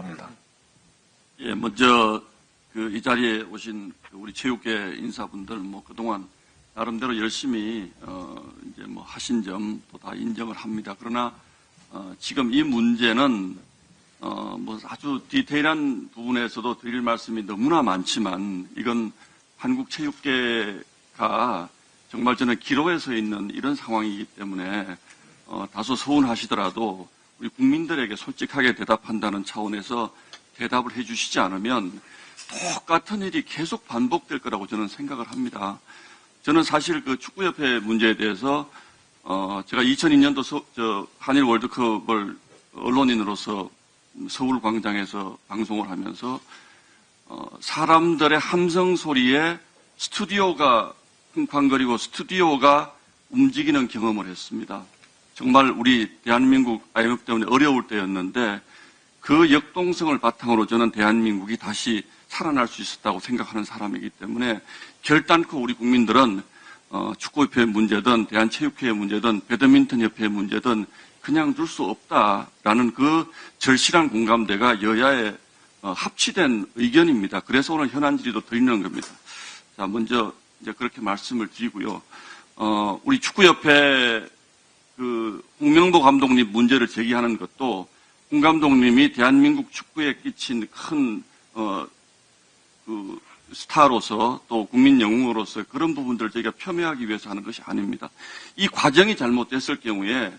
바랍니다. 예, 먼저 이 자리에 오신 우리 체육계 인사분들 그동안 나름대로 열심히 이제 하신 점도 다 인정을 합니다. 그러나 지금 이 문제는 아주 디테일한 부분에서도 드릴 말씀이 너무나 많지만 이건 한국 체육계가 정말 저는 기로에 서 있는 이런 상황이기 때문에 다소 서운하시더라도 우리 국민들에게 솔직하게 대답한다는 차원에서 대답을 해주시지 않으면 똑같은 일이 계속 반복될 거라고 저는 생각을 합니다. 저는 사실 그 축구협회 문제에 대해서 제가 2002년도 한일 월드컵을 언론인으로서 서울 광장에서 방송을 하면서 사람들의 함성 소리에 스튜디오가 쿵쾅거리고 스튜디오가 움직이는 경험을 했습니다. 정말 우리 대한민국 IMF 때문에 어려울 때였는데 그 역동성을 바탕으로 저는 대한민국이 다시 살아날 수 있었다고 생각하는 사람이기 때문에 결단코 우리 국민들은 축구협회의 문제든 대한체육회의 문제든 배드민턴협회의 문제든 그냥 둘 수 없다라는 그 절실한 공감대가 여야의 합치된 의견입니다. 그래서 오늘 현안 질의도 드리는 겁니다. 자, 먼저 이제 그렇게 말씀을 드리고요. 우리 축구협회 홍명보 감독님 문제를 제기하는 것도 홍 감독님이 대한민국 축구에 끼친 큰 스타로서 또 국민 영웅으로서 그런 부분들을 저희가 폄훼하기 위해서 하는 것이 아닙니다. 이 과정이 잘못됐을 경우에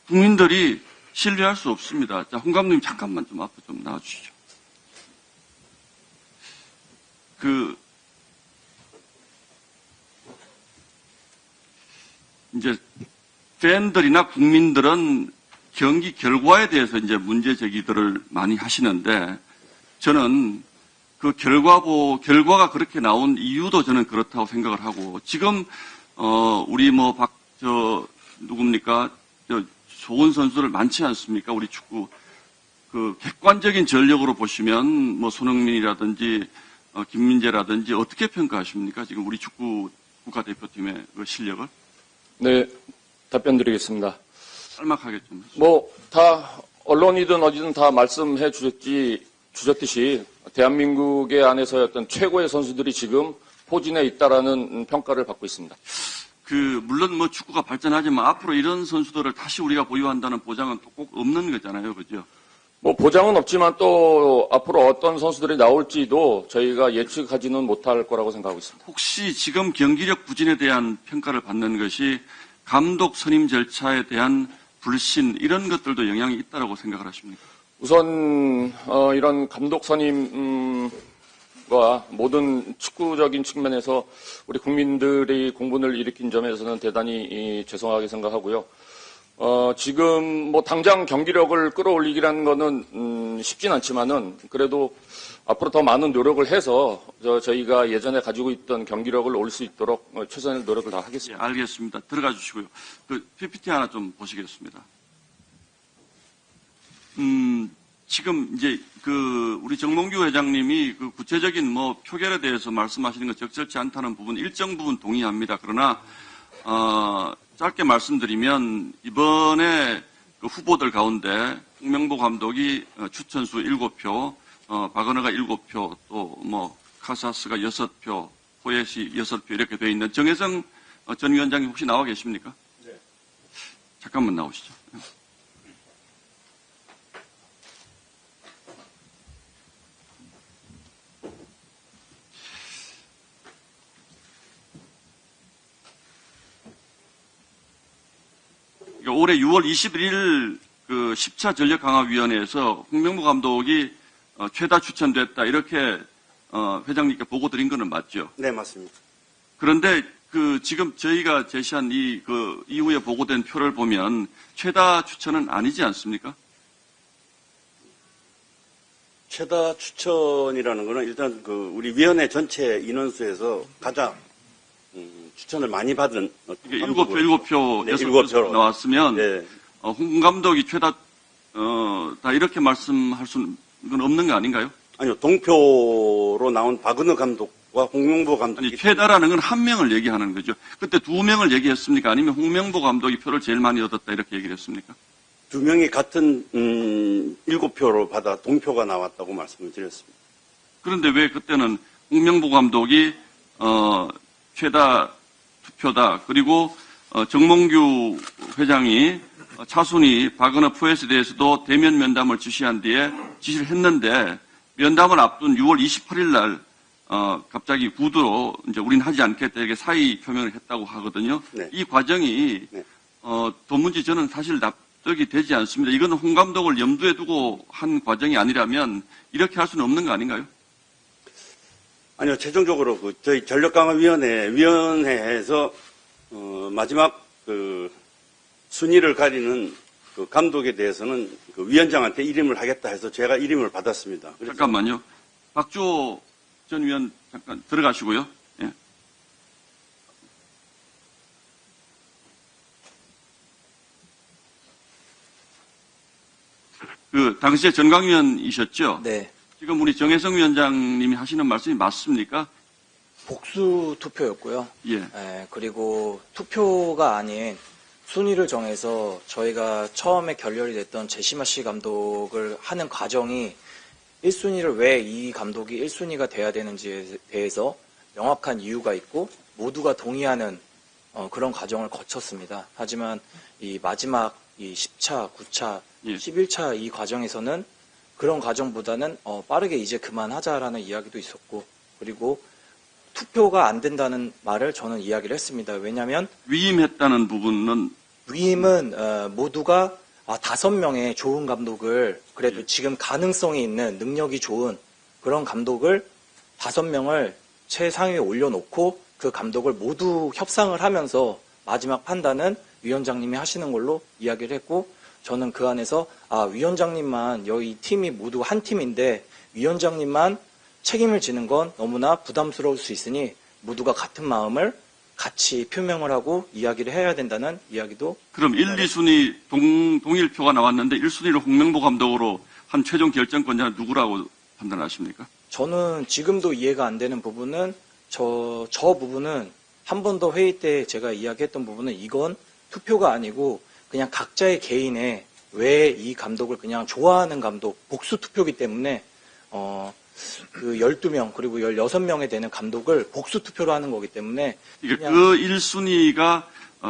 국민들이 신뢰할 수 없습니다. 자, 홍 감독님 잠깐만 좀 앞으로 좀 나와주시죠. 이제 팬들이나 국민들은 경기 결과에 대해서 이제 문제 제기들을 많이 하시는데 저는 그 결과가 그렇게 나온 이유도 저는 그렇다고 생각을 하고 지금 우리 누굽니까? 좋은 선수들 많지 않습니까? 우리 축구 객관적인 전력으로 보시면 손흥민이라든지 김민재라든지 어떻게 평가하십니까? 지금 우리 축구 국가대표팀의 그 실력을? 네, 답변 드리겠습니다. 짤막하게 좀 해주세요. 다 언론이든 어디든 다 말씀해 주셨듯이 대한민국의 안에서의 어떤 최고의 선수들이 지금 포진해 있다라는 평가를 받고 있습니다. 물론 축구가 발전하지만 앞으로 이런 선수들을 다시 우리가 보유한다는 보장은 또 꼭 없는 거잖아요. 그죠? 보장은 없지만 또 앞으로 어떤 선수들이 나올지도 저희가 예측하지는 못할 거라고 생각하고 있습니다. 혹시 지금 경기력 부진에 대한 평가를 받는 것이 감독 선임 절차에 대한 불신 이런 것들도 영향이 있다고 생각을 하십니까? 우선 이런 감독 선임과 모든 축구적인 측면에서 우리 국민들이 공분을 일으킨 점에서는 대단히 죄송하게 생각하고요. 지금 당장 경기력을 끌어올리기라는 거는 쉽진 않지만은 그래도 앞으로 더 많은 노력을 해서 저희가 예전에 가지고 있던 경기력을 올 수 있도록 최선의 노력을 다 하겠습니다. 예, 알겠습니다. 들어가 주시고요. PPT 하나 좀 보시겠습니다. 지금 이제 우리 정몽규 회장님이 구체적인 표결에 대해서 말씀하시는 것 적절치 않다는 부분 일정 부분 동의합니다. 그러나 짧게 말씀드리면 이번에 후보들 가운데 홍명보 감독이 추천수 7표, 박은하가 7표, 또 카사스가 6표, 호예시 6표 이렇게 되어 있는 정혜성 전 위원장님 혹시 나와 계십니까? 네. 잠깐만 나오시죠. 올해 6월 21일 10차 전력강화위원회에서 홍명보 감독이 최다 추천됐다 이렇게 회장님께 보고 드린 거는 맞죠? 네, 맞습니다. 그런데 지금 저희가 제시한 이후에 보고된 표를 보면 최다 추천은 아니지 않습니까? 최다 추천이라는 거는 일단 우리 위원회 전체 인원수에서 가장 추천을 많이 받은 7표 네, 6표 나왔으면 네. 홍 감독이 최다 다 이렇게 말씀할 수는 없는 거 아닌가요? 아니요, 동표로 나온 박은하 감독과 홍명보 감독이 아니, 최다라는 건 한 명을 얘기하는 거죠. 그때 2명을 얘기했습니까? 아니면 홍명보 감독이 표를 제일 많이 얻었다 이렇게 얘기를 했습니까? 두 명이 같은 7표로 받아 동표가 나왔다고 말씀을 드렸습니다. 그런데 왜 그때는 홍명보 감독이 최다 투표다. 그리고 정몽규 회장이 차순위 박은호 프로에 대해서도 대면 면담을 지시한 뒤에 지시를 했는데 면담을 앞둔 6월 28일 날 갑자기 구두로 이제 우린 하지 않겠다 이렇게 사의 표명을 했다고 하거든요. 네. 이 과정이 네. 도무지 저는 사실 납득이 되지 않습니다. 이거는 홍 감독을 염두에 두고 한 과정이 아니라면 이렇게 할 수는 없는 거 아닌가요? 아니요, 최종적으로 저희 전력강화위원회에서 마지막 순위를 가리는 그 감독에 대해서는 그 위원장한테 이름을 하겠다 해서 제가 이름을 받았습니다. 그래서 잠깐만요. 박주호 전 위원 잠깐 들어가시고요. 예. 그 당시에 전강위원이셨죠? 네. 지금 우리 정혜성 위원장님이 하시는 말씀이 맞습니까? 복수 투표였고요. 예. 예, 그리고 투표가 아닌 순위를 정해서 저희가 처음에 결렬이 됐던 제시마 씨 감독을 하는 과정이 1순위를 왜 이 감독이 1순위가 돼야 되는지에 대해서 명확한 이유가 있고 모두가 동의하는 그런 과정을 거쳤습니다. 하지만 이 마지막 이 10차, 9차, 예. 11차 이 과정에서는 그런 과정보다는 빠르게 이제 그만하자라는 이야기도 있었고 그리고 투표가 안 된다는 말을 저는 이야기를 했습니다. 왜냐하면 위임했다는 부분은 위임은 모두가 5명의 좋은 감독을 그래도 지금 가능성이 있는 능력이 좋은 그런 감독을 5명을 최상위에 올려놓고 그 감독을 모두 협상을 하면서 마지막 판단은 위원장님이 하시는 걸로 이야기를 했고 저는 그 안에서 위원장님만 여기 팀이 모두 한 팀인데 위원장님만 책임을 지는 건 너무나 부담스러울 수 있으니 모두가 같은 마음을 같이 표명을 하고 이야기를 해야 된다는 이야기도 그럼 1, 2순위 동일표가 나왔는데 1순위를 홍명보 감독으로 한 최종 결정권자는 누구라고 판단하십니까? 저는 지금도 이해가 안 되는 부분은 저 부분은 한 번 더 회의 때 제가 이야기했던 부분은 이건 투표가 아니고 그냥 각자의 개인의 왜 이 감독을 그냥 좋아하는 감독 복수 투표기 때문에 그 12명 그리고 16명에 되는 감독을 복수 투표로 하는 거기 때문에 그러니까 그 1순위가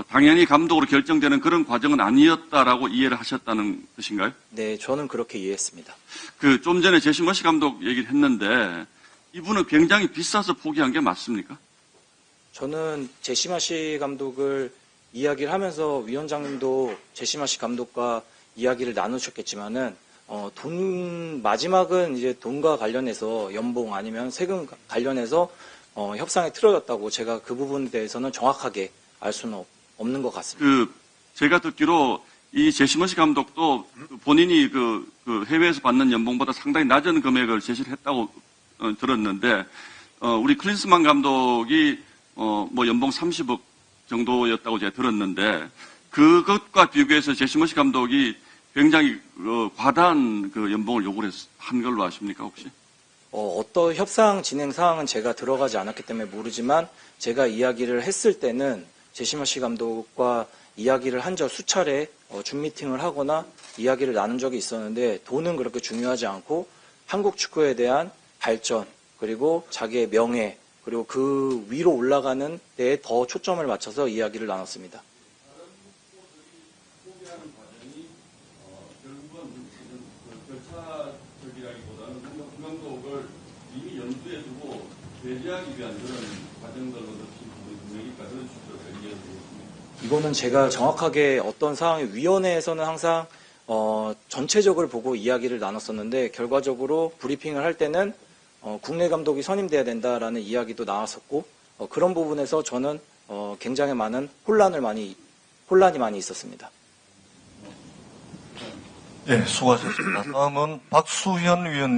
당연히 감독으로 결정되는 그런 과정은 아니었다라고 이해를 하셨다는 뜻인가요? 네, 저는 그렇게 이해했습니다. 그 좀 전에 제시머시 감독 얘기를 했는데 이분은 굉장히 비싸서 포기한 게 맞습니까? 저는 제시마 씨 감독을 이야기를 하면서 위원장님도 제시마 씨 감독과 이야기를 나누셨겠지만은 마지막은 이제 돈과 관련해서 연봉 아니면 세금 관련해서 협상에 틀어졌다고 제가 그 부분에 대해서는 정확하게 알 수는 없는 것 같습니다. 제가 듣기로 이 제시머시 감독도 본인이 그 해외에서 받는 연봉보다 상당히 낮은 금액을 제시를 했다고 들었는데 우리 클린스만 감독이 뭐 연봉 30억 정도였다고 제가 들었는데 그것과 비교해서 제시머시 감독이 굉장히 과다한 그 연봉을 요구를 한 걸로 아십니까 혹시? 어떤 협상 진행 상황은 제가 들어가지 않았기 때문에 모르지만 제가 이야기를 했을 때는 제시마 씨 감독과 이야기를 한 적 수차례 줌 미팅을 하거나 이야기를 나눈 적이 있었는데 돈은 그렇게 중요하지 않고 한국 축구에 대한 발전 그리고 자기의 명예 그리고 그 위로 올라가는 데에 더 초점을 맞춰서 이야기를 나눴습니다. 이미 염두에 두고 배제하기 위한 그런 과정들로 느낀 부분이 분명히니까 그런 식으로 이해되겠습니다. 이거는 제가 정확하게 어떤 상황이 위원회에서는 항상 전체적으로 보고 이야기를 나눴었는데 결과적으로 브리핑을 할 때는 국내 감독이 선임돼야 된다라는 이야기도 나왔었고 그런 부분에서 저는 굉장히 많은 혼란이 많이 있었습니다. 예, 수고하셨습니다. 다음은 박수현 위원님.